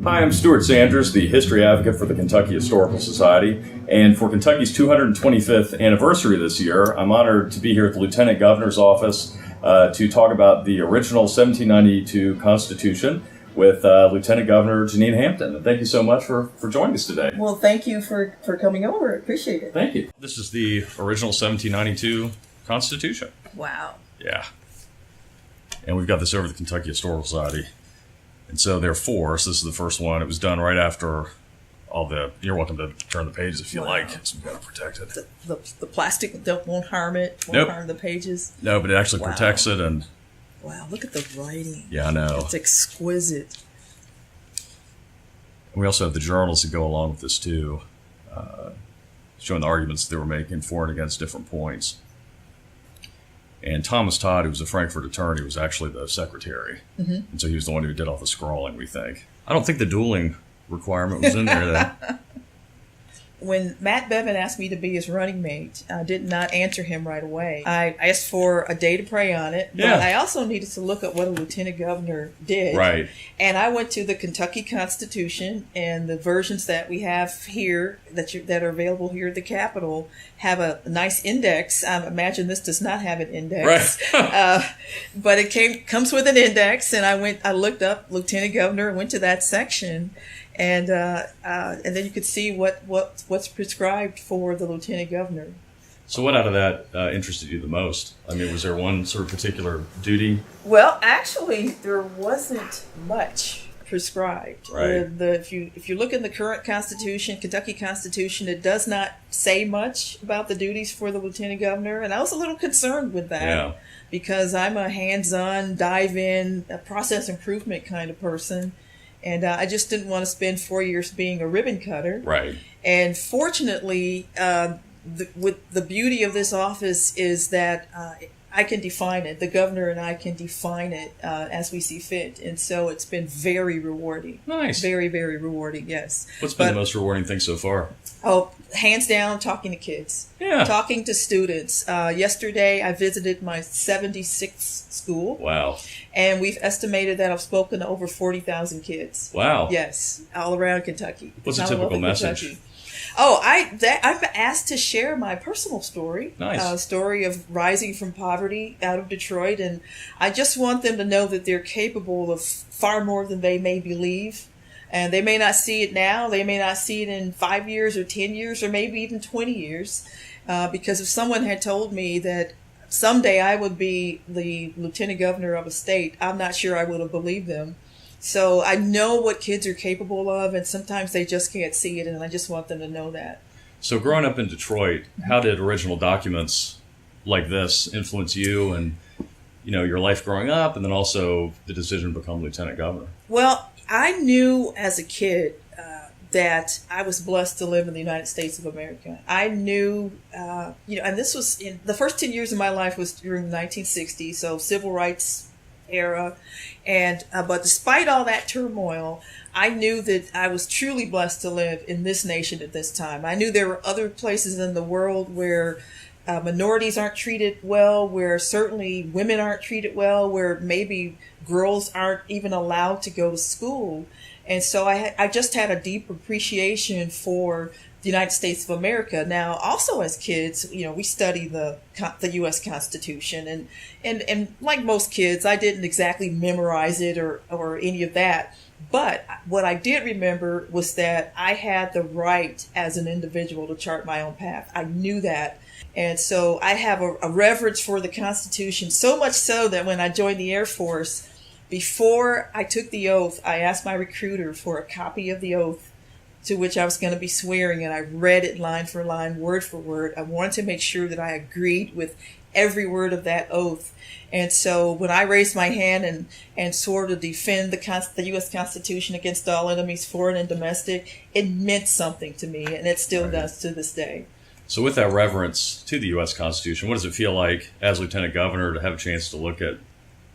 Hi, I'm Stuart Sanders, the history advocate for the Kentucky Historical Society. And for Kentucky's 225th anniversary this year, I'm honored to be here at the Lieutenant Governor's office to talk about the original 1792 Constitution with Lieutenant Governor Jenean Hampton. And thank you so much for joining us today. Well, thank you for coming over. Appreciate it. Thank you. This is the original 1792 Constitution. Wow. Yeah. And we've got this over at the Kentucky Historical Society. And so there are four. So this is the first one. It was done right after all the... You're welcome to turn the pages if you like. So we've got to protect it. The plastic won't harm it. Won't harm the pages. No, but it actually protects it. And wow, look at the writing. Yeah, I know. It's exquisite. We also have the journals that go along with this too, showing the arguments they were making for and against different points. And Thomas Todd, who was a Frankfurt attorney, was actually the secretary. Mm-hmm. And so he was the one who did all the scrawling, we think. I don't think the dueling requirement was in there then. When Matt Bevan asked me to be his running mate, I did not answer him right away. I asked for a day to pray on it, but I also needed to look at what a lieutenant governor did. Right. And I went to the Kentucky Constitution, and the versions that we have here that are available here at the Capitol have a nice index. I imagine this does not have an index, right. But it comes with an index, and I looked up lieutenant governor and went to that section. And then you could see what's prescribed for the lieutenant governor. So what out of that interested you the most? I mean, was there one sort of particular duty? Well, actually, there wasn't much prescribed. Right. If you look in the current Constitution, Kentucky Constitution, it does not say much about the duties for the lieutenant governor, and I was a little concerned with that because I'm a hands-on, dive-in, process improvement kind of person. And I just didn't want to spend 4 years being a ribbon cutter. Right. And fortunately, with the beauty of this office is that I can define it. The governor and I can define it as we see fit. And so it's been very rewarding. Nice. Very, very rewarding, yes. What's been the most rewarding thing so far? Oh, hands down, talking to kids. Yeah. Talking to students. Yesterday, I visited my 76th school. Wow. And we've estimated that I've spoken to over 40,000 kids. Wow. Yes, all around Kentucky. What's a typical message? Kentucky. Oh, I'm asked to share my personal story. Nice. Story of rising from poverty out of Detroit. And I just want them to know that they're capable of far more than they may believe. And they may not see it now. They may not see it in 5 years or 10 years or maybe even 20 years. Because if someone had told me that someday I would be the lieutenant governor of a state, I'm not sure I would have believed them. So I know what kids are capable of, and sometimes they just can't see it, and I just want them to know that. So growing up in Detroit, how did original documents like this influence you and your life growing up, and then also the decision to become lieutenant governor? Well, I knew as a kid that I was blessed to live in the United States of America. I knew, and this was in the first 10 years of my life was during the 1960s, so civil rights era. And but despite all that turmoil, I knew that I was truly blessed to live in this nation at this time. I knew there were other places in the world where minorities aren't treated well, where certainly women aren't treated well, where maybe girls aren't even allowed to go to school. And so I just had a deep appreciation for the United States of America. Now, also as kids, we study the U.S. Constitution, and like most kids, I didn't exactly memorize it or any of that. But what I did remember was that I had the right as an individual to chart my own path. I knew that. And so I have a reverence for the Constitution, so much so that when I joined the Air Force, before I took the oath, I asked my recruiter for a copy of the oath to which I was going to be swearing, and I read it line for line, word for word. I wanted to make sure that I agreed with every word of that oath. And so when I raised my hand and swore to defend the U.S. Constitution against all enemies, foreign and domestic, it meant something to me, and it still does to this day. So with that reverence to the U.S. Constitution, what does it feel like as Lieutenant Governor to have a chance to look at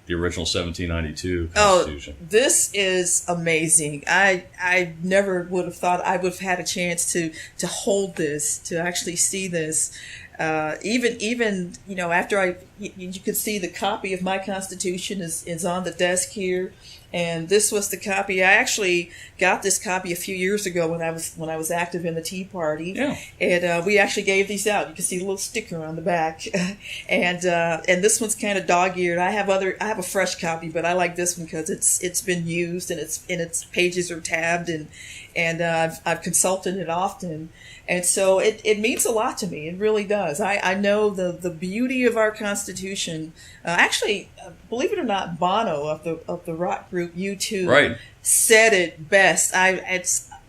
the original 1792 Constitution? Oh, this is amazing. I never would have thought I would have had a chance to hold this, to actually see this. Even after you could see the copy of my Constitution is on the desk here, and this was the copy. I actually got this copy a few years ago when I was active in the Tea Party, and we actually gave these out. You can see the little sticker on the back, and this one's kind of dog-eared. I have a fresh copy, but I like this one because it's been used and its pages are tabbed, and I've consulted it often. And so it means a lot to me. It really does. I know the beauty of our Constitution. Actually, believe it or not, Bono of the rock group U2 said it best.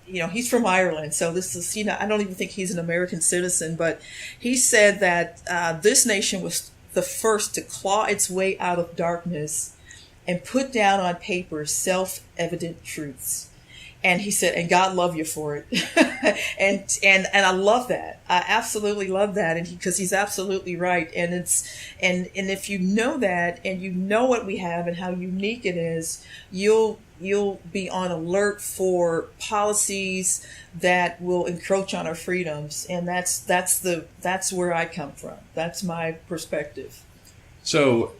He's from Ireland, so this is, I don't even think he's an American citizen, but he said that this nation was the first to claw its way out of darkness and put down on paper self-evident truths. And he said, and God love you for it. and I love that. I absolutely love that. And because he's absolutely right. And if you know that, and you know what we have and how unique it is, you'll be on alert for policies that will encroach on our freedoms. And that's where I come from. That's my perspective. So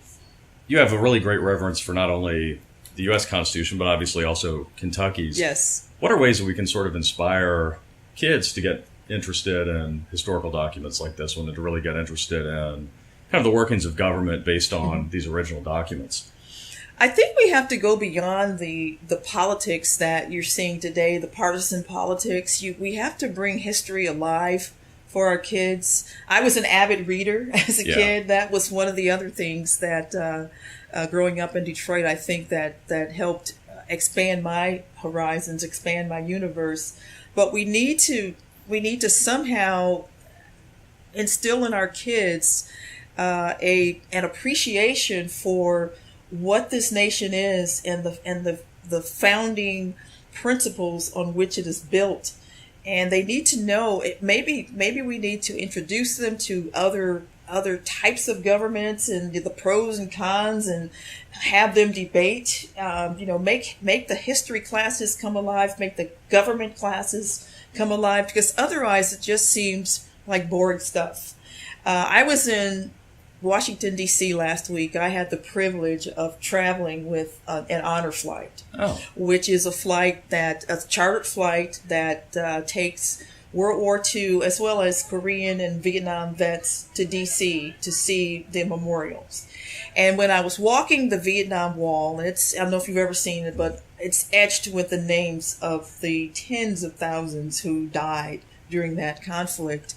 you have a really great reverence for not only the U.S. Constitution, but obviously also Kentucky's. Yes. What are ways that we can sort of inspire kids to get interested in historical documents like this one, and to really get interested in kind of the workings of government based on these original documents? I think we have to go beyond the politics that you're seeing today, the partisan politics. We have to bring history alive for our kids. I was an avid reader as a kid. That was one of the other things that growing up in Detroit, I think that helped expand my horizons, expand my universe. But we need to somehow instill in our kids an appreciation for what this nation is and the founding principles on which it is built. And they need to know it. Maybe we need to introduce them to other types of governments and the pros and cons, and have them debate. Make the history classes come alive. Make the government classes come alive, because otherwise it just seems like boring stuff. I was in Washington, D.C. last week. I had the privilege of traveling with an honor flight, which is a chartered flight that takes World War II as well as Korean and Vietnam vets to D.C. to see the memorials. And when I was walking the Vietnam Wall, and I don't know if you've ever seen it, but it's etched with the names of the tens of thousands who died during that conflict.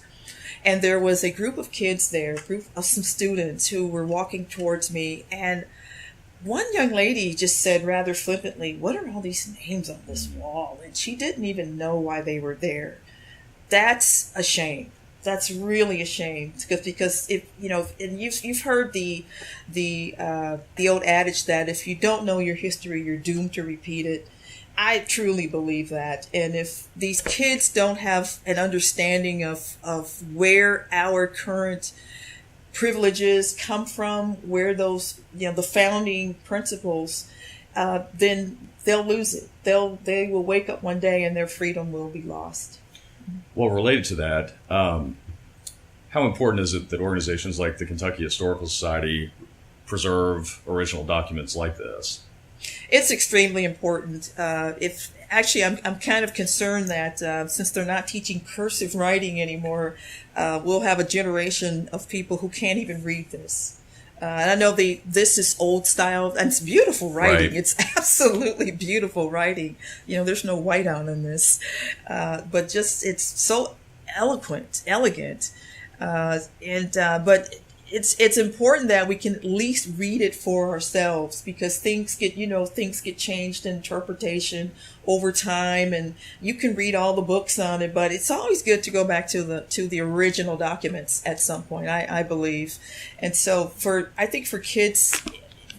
And there was a group of kids there, a group of some students who were walking towards me. And one young lady just said rather flippantly, "What are all these names on this wall?" And she didn't even know why they were there. That's a shame. That's really a shame, because if and you've heard the old adage that if you don't know your history, you're doomed to repeat it. I truly believe that. And if these kids don't have an understanding of where our current privileges come from, where those, the founding principles, then they'll lose it. They will wake up one day and their freedom will be lost. Well, related to that, how important is it that organizations like the Kentucky Historical Society preserve original documents like this? It's extremely important. I'm kind of concerned that since they're not teaching cursive writing anymore, we'll have a generation of people who can't even read this. And I know this is old style, and it's beautiful writing. Right. It's absolutely beautiful writing. There's no whiteout in this, but just it's so elegant. But it's important that we can at least read it for ourselves, because things get changed in interpretation over time, and you can read all the books on it, but it's always good to go back to the original documents at some point, I believe. And so I think for kids,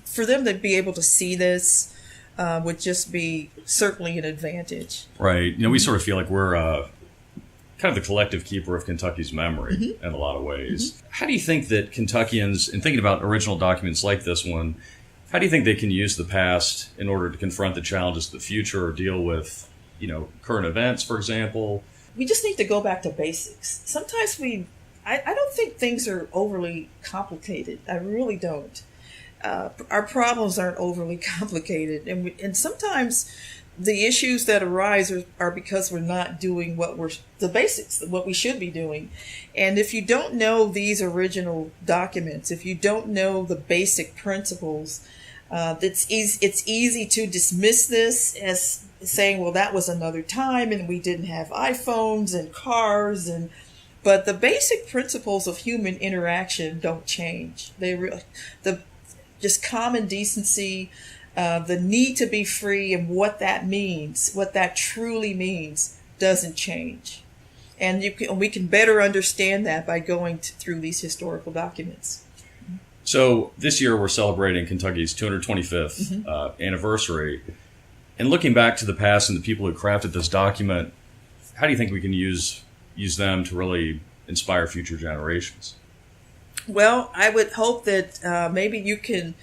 for them to be able to see this would just be certainly an advantage. Right. We sort of feel like we're kind of the collective keeper of Kentucky's memory in a lot of ways. Mm-hmm. How do you think that Kentuckians, in thinking about original documents like this one, how do you think they can use the past in order to confront the challenges of the future, or deal with, current events, for example? We just need to go back to basics. Sometimes we I don't think things are overly complicated. I really don't. Our problems aren't overly complicated, and sometimes the issues that arise are because we're not doing the basics, what we should be doing. And if you don't know these original documents, if you don't know the basic principles, it's easy to dismiss this as saying, well, that was another time and we didn't have iPhones and cars, but the basic principles of human interaction don't change. Just common decency, the need to be free, and what that means, what that truly means, doesn't change. And we can better understand that by going through these historical documents. So this year we're celebrating Kentucky's 225th anniversary. And looking back to the past and the people who crafted this document, how do you think we can use them to really inspire future generations? Well, I would hope that maybe you can,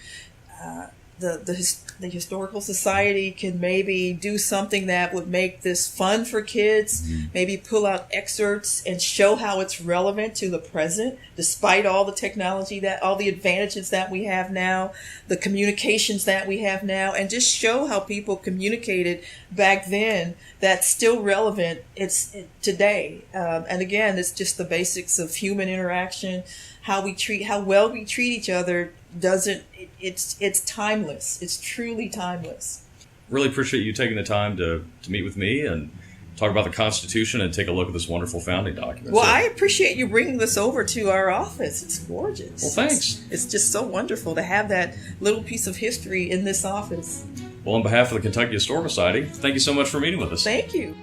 the Historical Society can maybe do something that would make this fun for kids, maybe pull out excerpts and show how it's relevant to the present, despite all the technology, all the advantages that we have now, the communications that we have now, and just show how people communicated back then that's still relevant today. And again, it's just the basics of human interaction, how well we treat each other. It's timeless. It's truly timeless. Really appreciate you taking the time to meet with me and talk about the Constitution and take a look at this wonderful founding document. Well, I appreciate you bringing this over to our office. It's gorgeous. Well, thanks. It's just so wonderful to have that little piece of history in this office. Well, on behalf of the Kentucky Historical Society, thank you so much for meeting with us. Thank you.